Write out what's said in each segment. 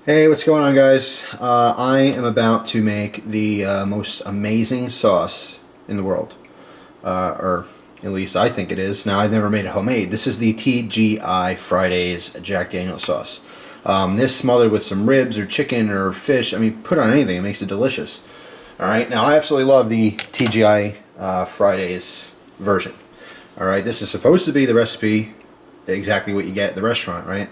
Hey, what's going on, guys? I am about to make the most amazing sauce in the world, or at least I think it is. Now, I've never made it homemade. This is the TGI Fridays Jack Daniel's sauce. This smothered with some ribs or chicken or fish. I mean, put on anything, it makes it delicious. Alright, now I absolutely love the TGI Fridays version. Alright, this is supposed to be the recipe, exactly what you get at the restaurant, right?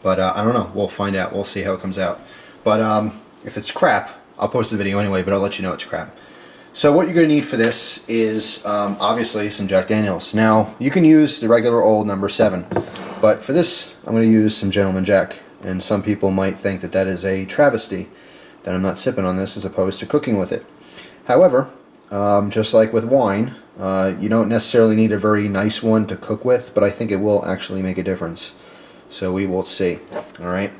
But I don't know. We'll find out. We'll see how it comes out. But if it's crap, I'll post the video anyway, but I'll let you know it's crap. So what you're going to need for this is obviously some Jack Daniels. Now, you can use the regular old number 7, but for this, I'm going to use some Gentleman Jack. And some people might think that that is a travesty, that I'm not sipping on this as opposed to cooking with it. However, just like with wine, you don't necessarily need a very nice one to cook with, but I think it will actually make a difference. So we will see. Alright.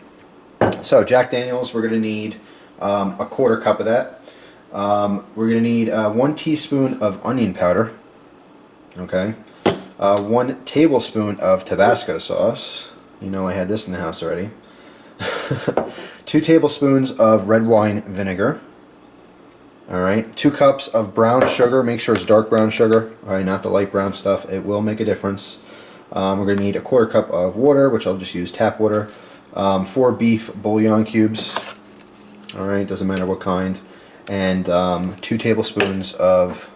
So Jack Daniels, we're going to need a 1/4 cup of that. We're going to need 1 teaspoon of onion powder. Okay. 1 tablespoon of Tabasco sauce. You know I had this in the house already. 2 tablespoons of red wine vinegar. Alright. 2 cups of brown sugar. Make sure it's dark brown sugar. Alright, not the light brown stuff. It will make a difference. We're going to need a 1/4 cup of water, which I'll just use tap water. 4 beef bouillon cubes. Alright, doesn't matter what kind. And 2 tablespoons of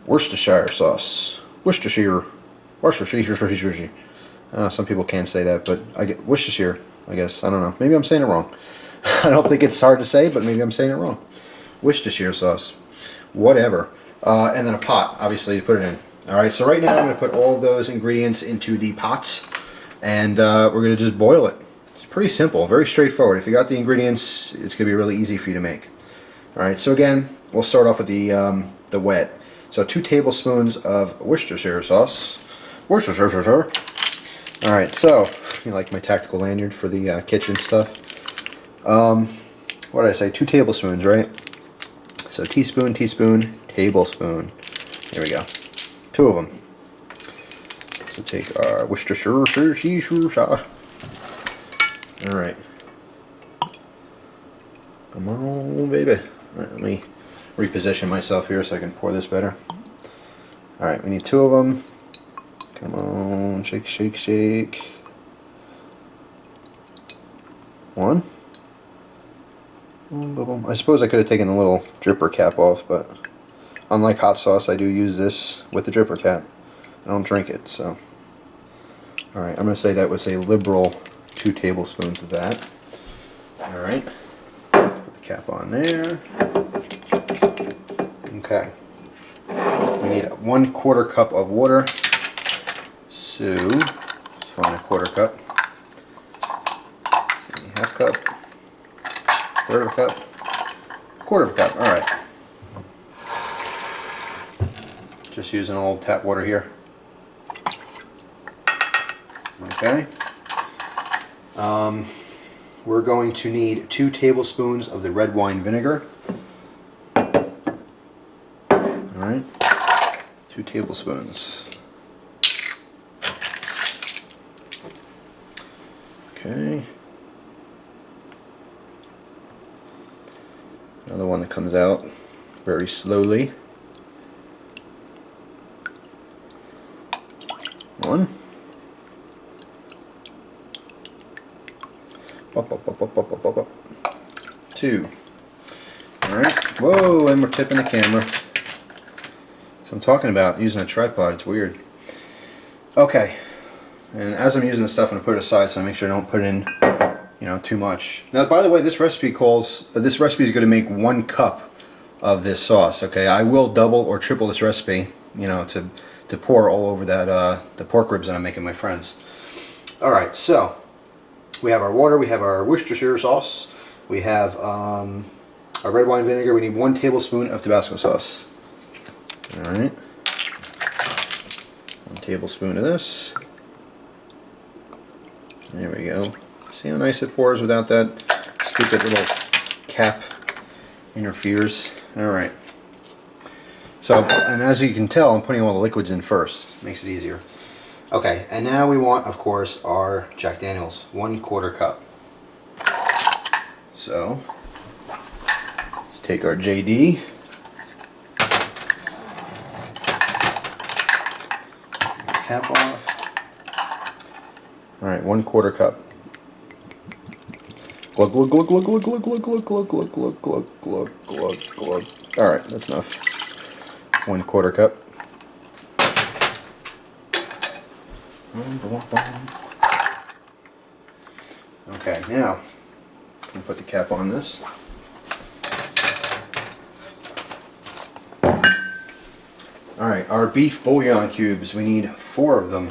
Worcestershire sauce. Worcestershire. Some people can't say that, but I get Worcestershire, I guess. I don't know. Maybe I'm saying it wrong. I don't think it's hard to say, but maybe I'm saying it wrong. Worcestershire sauce. Whatever. And then a pot, obviously, to put it in. Alright, so right now I'm going to put all of those ingredients into the pots, and we're going to just boil it. It's pretty simple, very straightforward. If you got the ingredients, it's going to be really easy for you to make. Alright, so again, we'll start off with the wet. So 2 tablespoons of Worcestershire sauce. Worcestershire. Alright, so, you like my tactical lanyard for the kitchen stuff. What did I say? 2 tablespoons, right? So teaspoon, teaspoon, tablespoon. There we go. 2 of them. So take our Worcestershire. Alright. Come on, baby. Let me reposition myself here so I can pour this better. Alright, we need 2 of them. Come on, shake, shake, shake. 1. I suppose I could have taken the little dripper cap off, but unlike hot sauce, I do use this with the dripper cap. I don't drink it, so. Alright, I'm going to say that was a liberal 2 tablespoons of that. Alright, put the cap on there. Okay. We need 1/4 cup of water. So, let's find a 1/4 cup. 1/2 cup. 1/3 cup. 1/4 cup, alright. Just using a little tap water here. Okay. We're going to need 2 tablespoons of the red wine vinegar. Alright. 2 tablespoons. Okay. Another one that comes out very slowly. 1. 2. Alright. Whoa, and we're tipping the camera. So I'm talking about using a tripod, it's weird. Okay. And as I'm using this stuff, I'm going to put it aside so I make sure I don't put in, you know, too much. Now, by the way, this recipe is going to make 1 cup of this sauce, okay? I will double or triple this recipe, you know, to pour all over that the pork ribs that I'm making my friends. Alright, so we have our water, we have our Worcestershire sauce, we have our red wine vinegar, we need 1 tablespoon of Tabasco sauce. Alright. 1 tablespoon of this. There we go. See how nice it pours without that stupid little cap interferes. Alright. So, and as you can tell, I'm putting all the liquids in first. Makes it easier. Okay, and now we want, of course, our Jack Daniels, 1/4 cup. So let's take our JD. Cap off. Alright, 1/4 cup. Glug glug glug glug glug glug glug glug glug glug glug glug glug glug glug. Alright, that's enough. 1/4 cup. Okay, now I'm gonna put the cap on this. Alright, our beef bouillon cubes, we need 4 of them.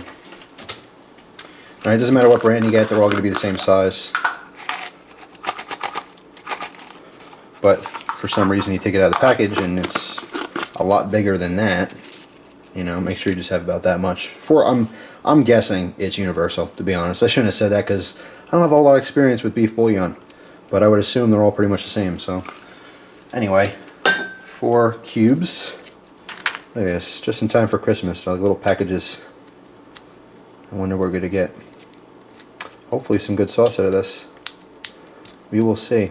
Alright, doesn't matter what brand you get, they're all going to be the same size. But for some reason you take it out of the package and it's a lot bigger than that. You know, make sure you just have about that much. I'm guessing it's universal, to be honest. I shouldn't have said that because I don't have a lot of experience with beef bouillon. But I would assume they're all pretty much the same. So anyway, 4 cubes. Look at this, just in time for Christmas, like little packages. I wonder what we're going to get. Hopefully some good sauce out of this. We will see.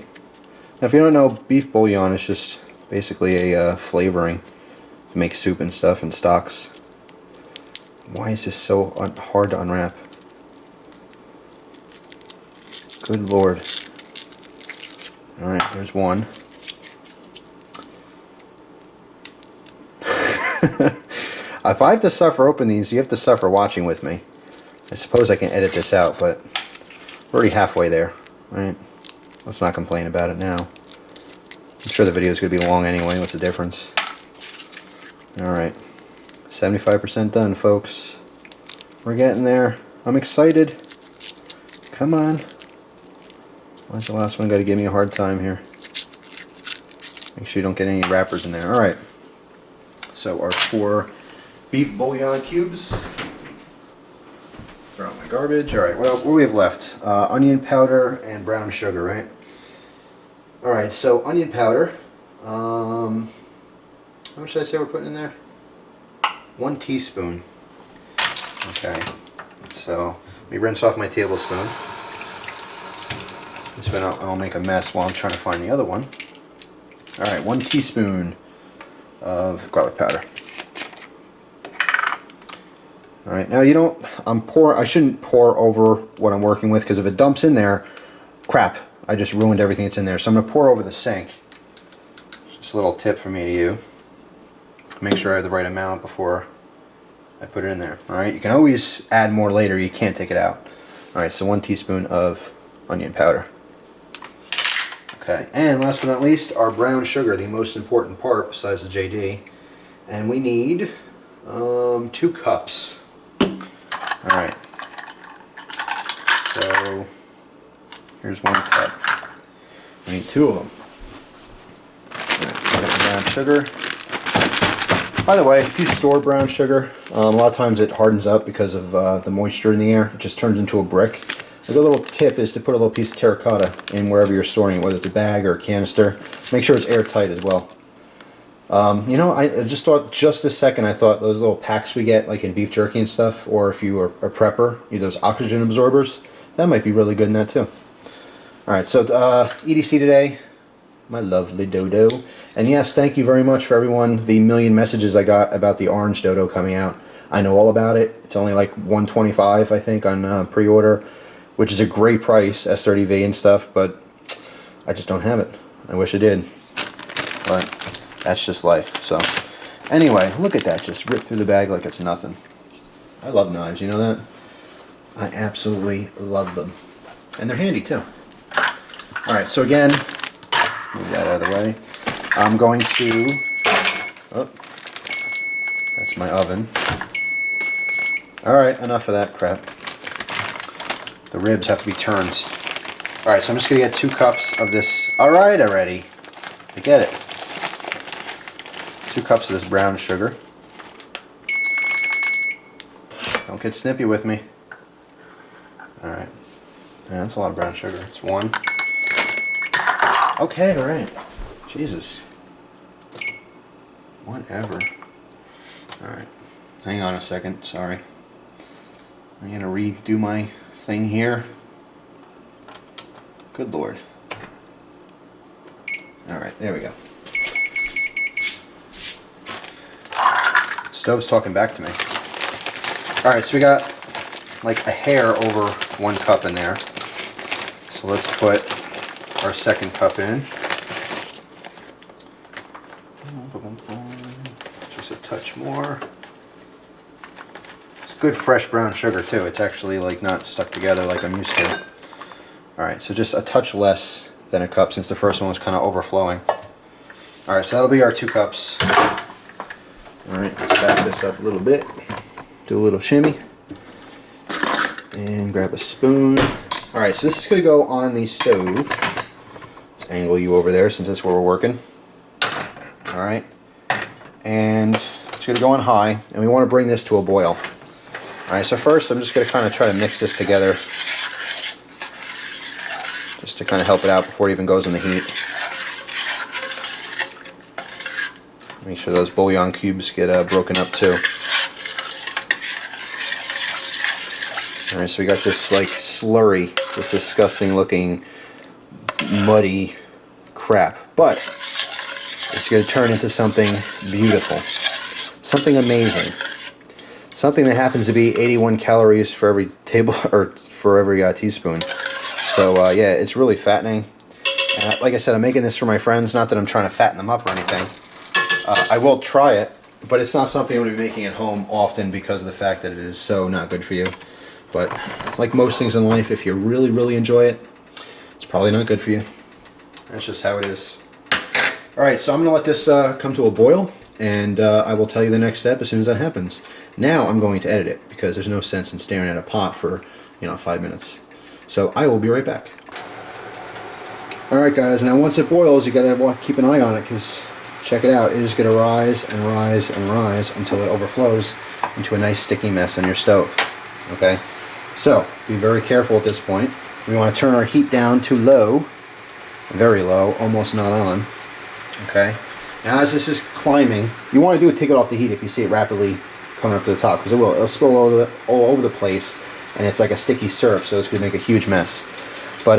Now if you don't know, beef bouillon is just basically a flavoring to make soup and stuff and stocks. Why is this so hard to unwrap? Good Lord. Alright, there's one. If I have to suffer opening these, you have to suffer watching with me. I suppose I can edit this out, but we're already halfway there, right? Let's not complain about it now. I'm sure the video is going to be long anyway. What's the difference? Alright. 75% done, folks. We're getting there. I'm excited. Come on. Why's the last one got to give me a hard time here? Make sure you don't get any wrappers in there. Alright. So our 4 beef bouillon cubes. Throw out my garbage. Alright, well, what do we have left? Onion powder and brown sugar, right? Alright, so onion powder. How much did I say we're putting in there? 1 teaspoon. Okay, so let me rinse off my tablespoon. This way I'll make a mess while I'm trying to find the other one. Alright, 1 teaspoon of garlic powder. Alright, now you don't, I shouldn't pour over what I'm working with because if it dumps in there, crap, I just ruined everything that's in there. So I'm going to pour over the sink. Just a little tip from me to you. Make sure I have the right amount before I put it in there. Alright, you can always add more later, you can't take it out. Alright, so 1 teaspoon of onion powder. Okay, and last but not least, our brown sugar, the most important part besides the JD. And we need 2 cups. Alright, so here's 1 cup. We need 2 of them. Alright, brown sugar. By the way, if you store brown sugar, a lot of times it hardens up because of the moisture in the air. It just turns into a brick. A good little tip is to put a little piece of terracotta in wherever you're storing it, whether it's a bag or a canister. Make sure it's airtight as well. You know, I just thought, just this second, I thought those little packs we get, like in beef jerky and stuff, or if you are a prepper, those oxygen absorbers, that might be really good in that too. Alright, so EDC today, my lovely dodo. And yes, thank you very much for everyone, the million messages I got about the orange dodo coming out. I know all about it. It's only like $125, I think, on pre-order, which is a great price, S30V and stuff, but I just don't have it. I wish I did. But that's just life. So anyway, look at that, just ripped through the bag like it's nothing. I love knives, you know that? I absolutely love them. And they're handy too. Alright, so again, move that out of the way. I'm going to, oh, that's my oven. Alright, enough of that crap. The ribs have to be turned. Alright, so I'm just going to get 2 cups of this. Alright already. I get it. 2 cups of this brown sugar. Don't get snippy with me. Alright. Yeah, that's a lot of brown sugar. It's 1. Okay, alright. Jesus. Whatever. Alright. Hang on a second. Sorry. I'm going to redo my thing here. Good Lord. Alright, there we go. Stove's talking back to me. Alright, so we got like a hair over 1 cup in there. So let's put our second cup in. Just a touch more. It's good fresh brown sugar too. It's actually like not stuck together like I'm used to. Alright, so just a touch less than a cup since the first one was kind of overflowing. Alright, so that'll be our 2 cups. Alright, let's back this up a little bit. Do a little shimmy. And grab a spoon. Alright, so this is going to go on the stove. Let's angle you over there since that's where we're working. Alright. And it's going to go on high, and we want to bring this to a boil. Alright, so first I'm just going to kind of try to mix this together. Just to kind of help it out before it even goes in the heat. Make sure those bouillon cubes get broken up too. Alright, so we got this like slurry, this disgusting looking muddy crap, but it's going to turn into something beautiful, something amazing, something that happens to be 81 calories for every table or for every teaspoon. So yeah, it's really fattening. And like I said, I'm making this for my friends, not that I'm trying to fatten them up or anything. I will try it, but it's not something I'm going to be making at home often because of the fact that it is so not good for you. But like most things in life, if you really, really enjoy it, it's probably not good for you. That's just how it is. Alright, so I'm going to let this come to a boil, and I will tell you the next step as soon as that happens. Now I'm going to edit it, because there's no sense in staring at a pot for, 5 minutes. So I will be right back. Alright guys, now once it boils, you got to keep an eye on it, because check it out, it is going to rise and rise and rise until it overflows into a nice sticky mess on your stove. Okay? So, be very careful at this point. We want to turn our heat down to low, very low, almost not on. Okay? Now as this is climbing, you want to do is take it off the heat if you see it rapidly coming up to the top, because it will. It'll spill all over the place, and it's like a sticky syrup, so it's going to make a huge mess. But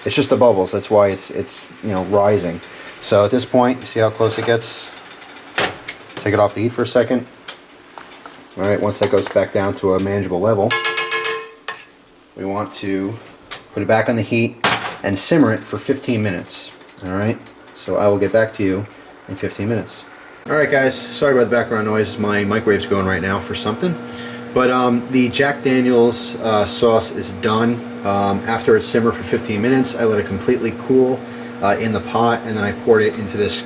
it's just the bubbles, that's why it's rising. So at this point, you see how close it gets? Take it off the heat for a second. Alright, once that goes back down to a manageable level, we want to put it back on the heat and simmer it for 15 minutes. Alright, so I will get back to you in 15 minutes. Alright guys, sorry about the background noise. My microwave's going right now for something. But the Jack Daniel's sauce is done. After it simmered for 15 minutes, I let it completely cool in the pot, and then I poured it into this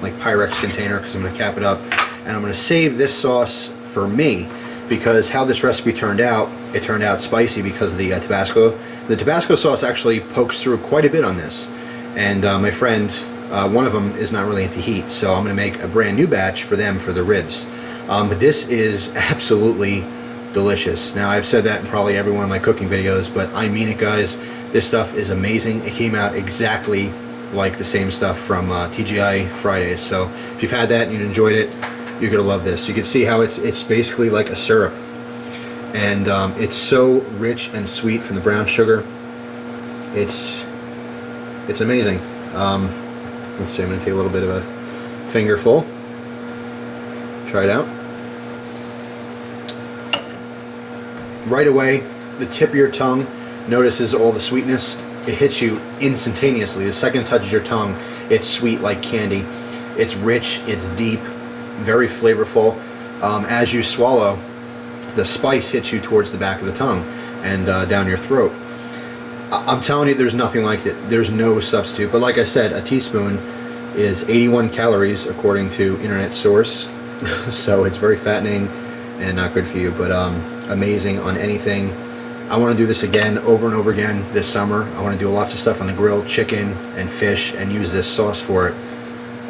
like Pyrex container because I'm going to cap it up. And I'm going to save this sauce for me, because how this recipe turned out, it turned out spicy because of the Tabasco. The Tabasco sauce actually pokes through quite a bit on this, and my friend, one of them is not really into heat, so I'm going to make a brand new batch for them for the ribs. But this is absolutely delicious. Now I've said that in probably every one of my cooking videos, but I mean it guys, this stuff is amazing. It came out exactly like the same stuff from TGI Fridays, so if you've had that and you enjoyed it, you're gonna love this. You can see how it's basically like a syrup, and it's so rich and sweet from the brown sugar. It's amazing. Let's see, I'm gonna take a little bit of a fingerful. Try it out. Right away, the tip of your tongue notices all the sweetness. It hits you instantaneously. The second it touches your tongue, it's sweet like candy. It's rich, it's deep, very flavorful. As you swallow, the spice hits you towards the back of the tongue and down your throat. I'm telling you, there's nothing like it. There's no substitute. But like I said, a teaspoon is 81 calories according to internet source. So it's very fattening and not good for you, but amazing on anything. I want to do this again over and over again this summer. I want to do lots of stuff on the grill, chicken and fish, and use this sauce for it.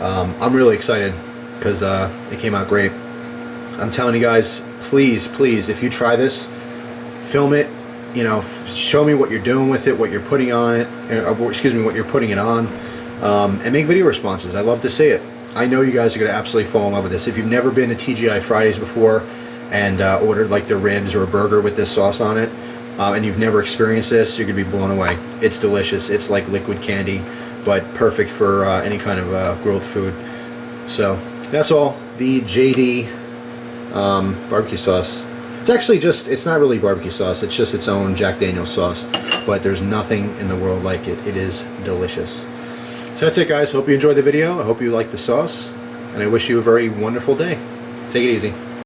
I'm really excited because it came out great. I'm telling you guys, please, please, if you try this, film it, show me what you're doing with it, what you're putting on it, what you're putting it on, and make video responses. I'd love to see it. I know you guys are going to absolutely fall in love with this. If you've never been to TGI Fridays before and ordered like the ribs or a burger with this sauce on it, and you've never experienced this, you're going to be blown away. It's delicious. It's like liquid candy. but perfect for any kind of grilled food. So that's all. The JD barbecue sauce. It's actually just, it's not really barbecue sauce, it's just its own Jack Daniel's sauce, but there's nothing in the world like it. It is delicious. So that's it, guys. Hope you enjoyed the video. I hope you liked the sauce, and I wish you a very wonderful day. Take it easy.